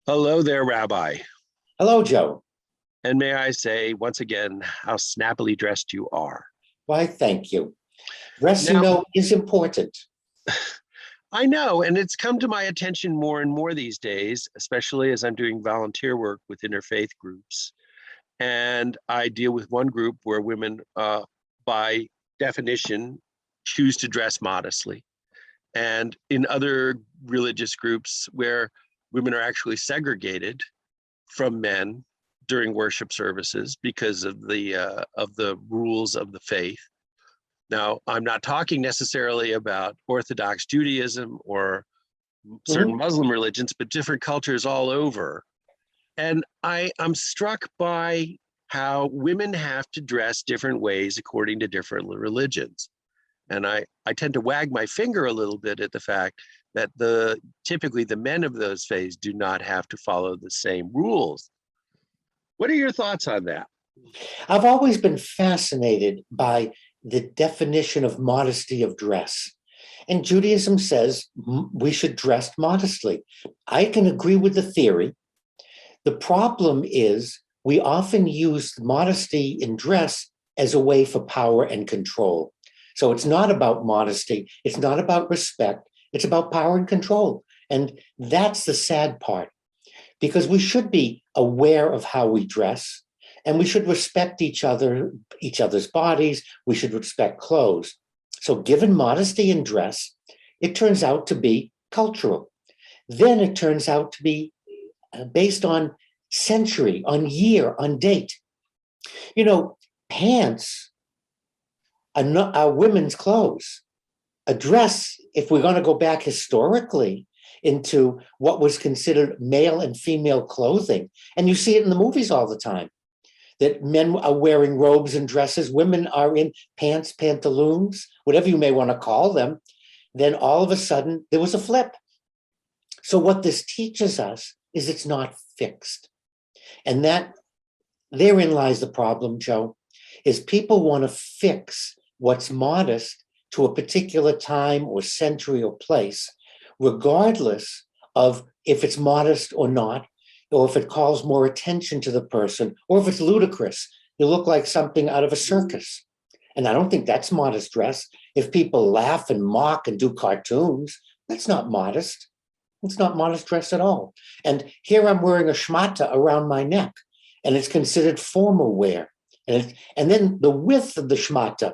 Hello there, Rabbi. Hello, Joe. And may I say once again how snappily dressed you are. Why, thank you. Dress, Now, is important. I know, and it's come to my attention more and more these days, especially as I'm doing volunteer work with interfaith groups. And I deal with one group where women, by definition, choose to dress modestly. And in other religious groups where women are actually segregated from men during worship services because of the rules of the faith. Now, I'm not talking necessarily about Orthodox Judaism or certain Mhm. Muslim religions, but different cultures all over. And I'm struck by how women have to dress different ways according to different religions. And I tend to wag my finger a little bit at the fact that typically the men of those faiths do not have to follow the same rules. What are your thoughts on that? I've always been fascinated by the definition of modesty of dress. And Judaism says we should dress modestly. I can agree with the theory. The problem is we often use modesty in dress as a way for power and control. So it's not about modesty. It's not about respect. It's about power and control. And that's the sad part, because we should be aware of how we dress, and we should respect each other's bodies. We should respect clothes. So given modesty in dress, it turns out to be cultural. Then it turns out to be based on century, on year, on date. You know, pants are, not, are women's clothes. A dress, if we're going to go back historically into what was considered male and female clothing, and you see it in the movies all the time, that men are wearing robes and dresses, women are in pants, pantaloons, whatever you may want to call them, then all of a sudden there was a flip. So what this teaches us is it's not fixed. And that therein lies the problem, Joe, is people want to fix what's modest to a particular time or century or place, regardless of if it's modest or not, or if it calls more attention to the person, or if it's ludicrous. You look like something out of a circus. And I don't think that's modest dress. If people laugh and mock and do cartoons, that's not modest. It's not modest dress at all. And here I'm wearing a shmata around my neck, and it's considered formal wear. And then the width of the shmata,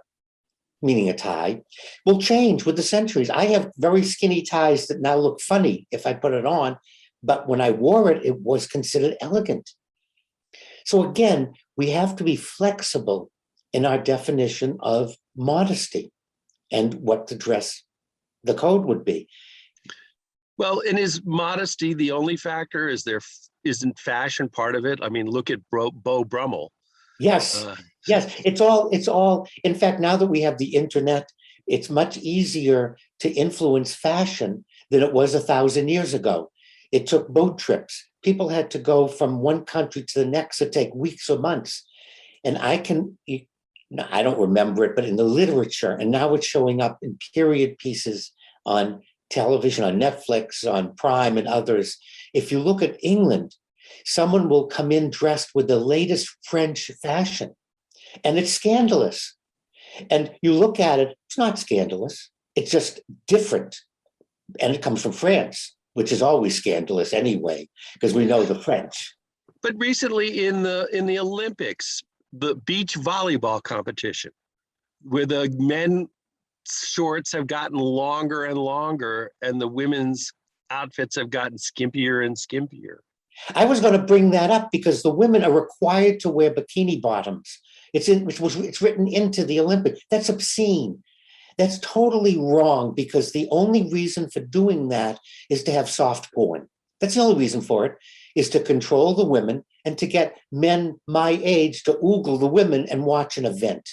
meaning a tie, will change with the centuries. I have very skinny ties that now look funny if I put it on, but when I wore it, it was considered elegant. So again, we have to be flexible in our definition of modesty and what the code would be. Well, and is modesty the only factor? Isn't fashion part of it? I mean, look at Beau Brummel. Yes, Uh, yes, it's all. In fact, now that we have the internet, it's much easier to influence fashion than it was 1,000 years ago. It took boat trips. People had to go from one country to the next to take weeks or months. And I don't remember it, but in the literature, and now it's showing up in period pieces on television, on Netflix, on Prime, and others. If you look at England, someone will come in dressed with the latest French fashion, and it's scandalous. And you look at it, it's not scandalous. It's just different. And it comes from France, which is always scandalous anyway, because we know the French. but recently in the Olympics, the beach volleyball competition, where the men shorts have gotten longer and longer, and the women's outfits have gotten skimpier and skimpier. I was going to bring that up because the women are required to wear bikini bottoms. It's written into the Olympics. That's obscene. That's totally wrong, because the only reason for doing that is to have soft porn. That's the only reason for it, is to control the women and to get men my age to oogle the women and watch an event.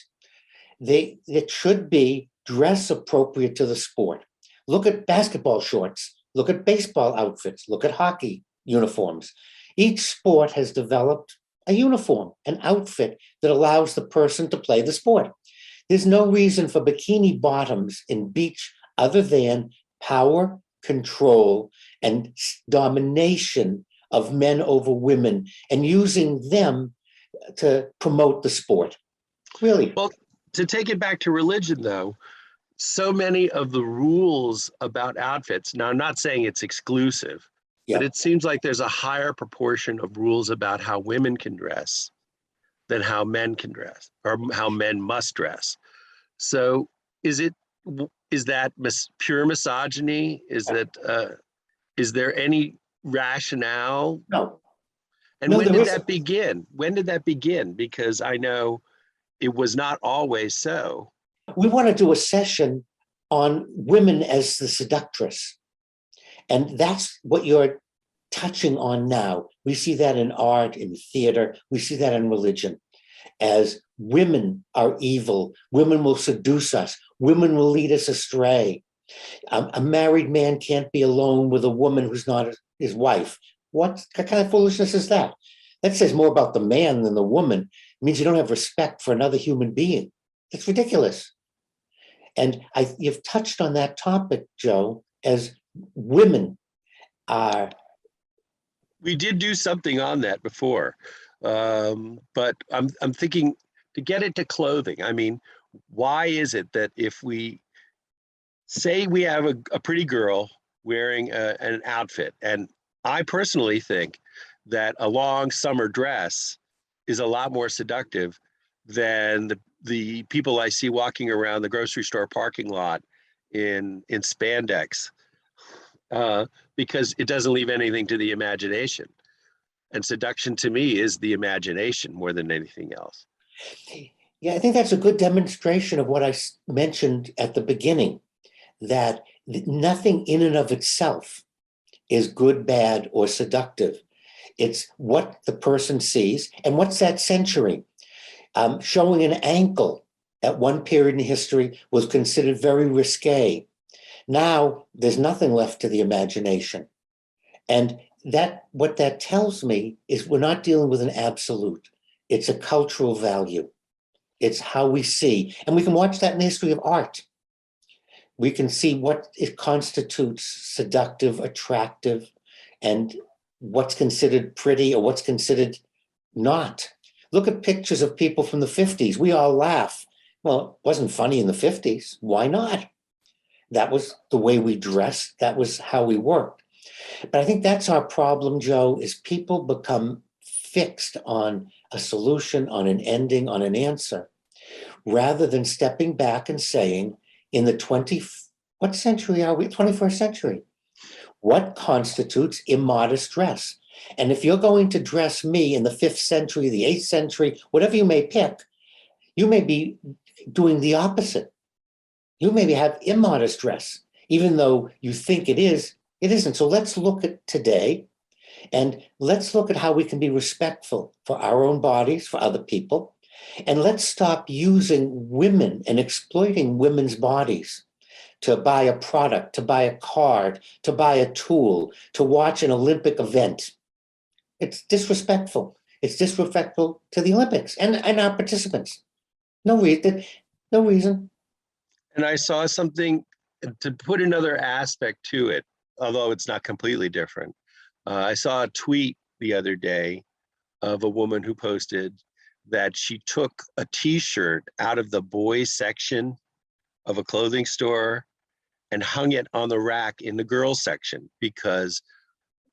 It should be dress appropriate to the sport. Look at basketball shorts. Look at baseball outfits. Look at hockey uniforms. Each sport has developed a uniform, an outfit that allows the person to play the sport. There's no reason for bikini bottoms in beach other than power, control, and domination of men over women and using them to promote the sport. Really. Well, to take it back to religion, though, so many of the rules about outfits, now I'm not saying it's exclusive, but Yeah. it seems like there's a higher proportion of rules about how women can dress than how men can dress or how men must dress. So is it is that pure misogyny? Is there any rationale? No. And No, when there did that isn't. begin? When did that begin? Because I know it was not always so. We want to do a session on women as the seductress. And that's what you're touching on now. We see that in art, in theater, we see that in religion. As women are evil, women will seduce us, women will lead us astray. A married man can't be alone with a woman who's not his wife. What kind of foolishness is that? That says more about the man than the woman. It means you don't have respect for another human being. It's ridiculous. And you've touched on that topic, Joe, as women are. We did do something on that before, but I'm thinking to get into clothing. I mean, why is it that if we say we have a pretty girl wearing an outfit, and I personally think that a long summer dress is a lot more seductive than the people I see walking around the grocery store parking lot in spandex, because it doesn't leave anything to the imagination. And seduction to me is the imagination more than anything else. Yeah, I think that's a good demonstration of what I mentioned at the beginning, that nothing in and of itself is good, bad, or seductive. It's what the person sees. And what's that century? Showing an ankle at one period in history was considered very risque. Now there's nothing left to the imagination. And what that tells me is we're not dealing with an absolute. It's a cultural value. It's how we see. And we can watch that in the history of art. We can see what it constitutes seductive, attractive, and what's considered pretty or what's considered not. Look at pictures of people from the 50s. We all laugh. Well, it wasn't funny in the 50s. Why not? That was the way we dressed. That was how we worked. But I think that's our problem, Joe, is people become fixed on a solution, on an ending, on an answer, rather than stepping back and saying, in the what century are we? 21st century. What constitutes immodest dress? And if you're going to dress me in the 5th century, the 8th century, whatever you may pick, you may be doing the opposite. You maybe have immodest dress, even though you think it is, it isn't. So let's look at today and let's look at how we can be respectful for our own bodies, for other people. And let's stop using women and exploiting women's bodies to buy a product, to buy a card, to buy a tool, to watch an Olympic event. It's disrespectful. It's disrespectful to the Olympics and our participants. No reason. No reason. And I saw something to put another aspect to it, although it's not completely different. I saw a tweet the other day of a woman who posted that she took a t-shirt out of the boys section of a clothing store and hung it on the rack in the girls section because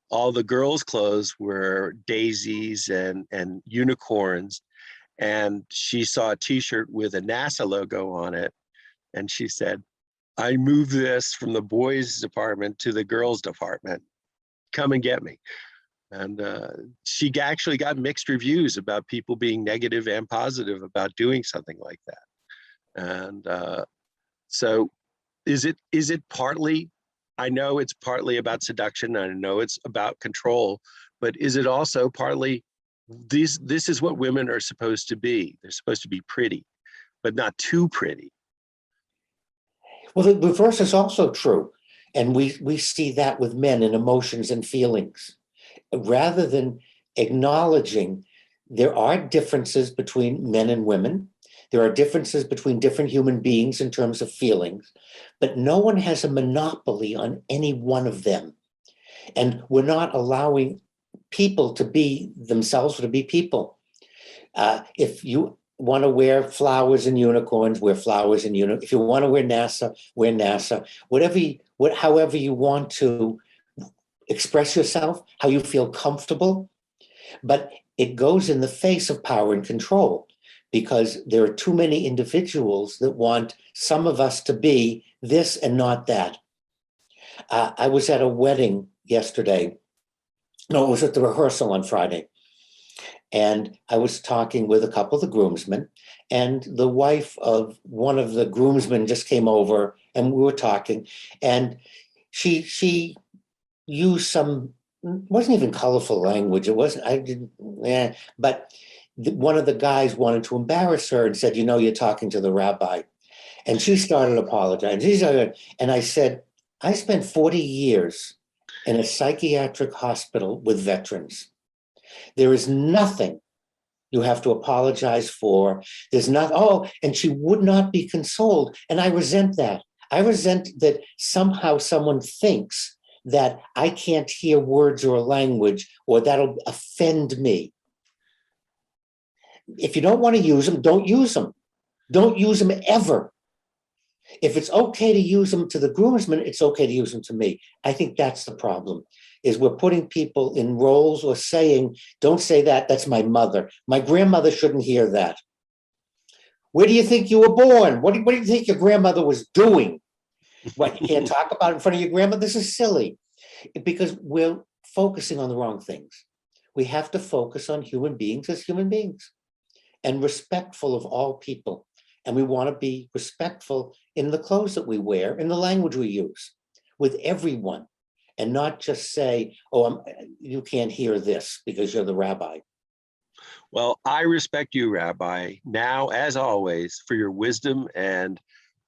all the girls' clothes were daisies and unicorns. And she saw a t-shirt with a NASA logo on it. And she said, I moved this from the boys department to the girls department. Come and get me. And she actually got mixed reviews about people being negative and positive about doing something like that. And so is it partly, I know it's partly about seduction, I know it's about control, but is it also partly this is what women are supposed to be? They're supposed to be pretty, but not too pretty. Well, the reverse is also true. And we see that with men in emotions and feelings. Rather than acknowledging there are differences between men and women, there are differences between different human beings in terms of feelings, but no one has a monopoly on any one of them. And we're not allowing people to be themselves, to be people. If you want to wear flowers and unicorns, wear flowers and unicorns. If you want to wear NASA, wear NASA. However you want to express yourself, how you feel comfortable. But it goes in the face of power and control, because there are too many individuals that want some of us to be this and not that. I was at a wedding yesterday. No, it was at the rehearsal on Friday. And I was talking with a couple of the groomsmen, and the wife of one of the groomsmen just came over, and we were talking, and she used some, wasn't even colorful language. It wasn't, I didn't, but one of the guys wanted to embarrass her and said, you're talking to the rabbi. And she started apologizing. And I said, I spent 40 years in a psychiatric hospital with veterans. There is nothing you have to apologize for. There's not, and she would not be consoled. And I resent that. I resent that somehow someone thinks that I can't hear words or a language, or that'll offend me. If you don't want to use them, don't use them. Don't use them ever. If it's okay to use them to the groomsmen, it's okay to use them to me. I think that's the problem, is we're putting people in roles or saying, don't say that, that's my mother. My grandmother shouldn't hear that. Where do you think you were born? What do you think your grandmother was doing? What, you can't talk about it in front of your grandmother? This is silly, because we're focusing on the wrong things. We have to focus on human beings as human beings and respectful of all people. And we want to be respectful in the clothes that we wear, in the language we use with everyone, and not just say, you can't hear this because you're the rabbi. Well, I respect you, Rabbi, now as always, for your wisdom and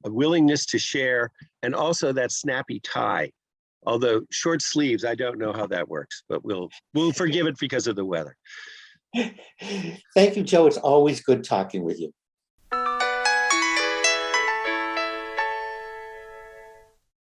a willingness to share, and also that snappy tie. Although short sleeves, I don't know how that works, but we'll forgive it because of the weather. Thank you, Joe. It's always good talking with you.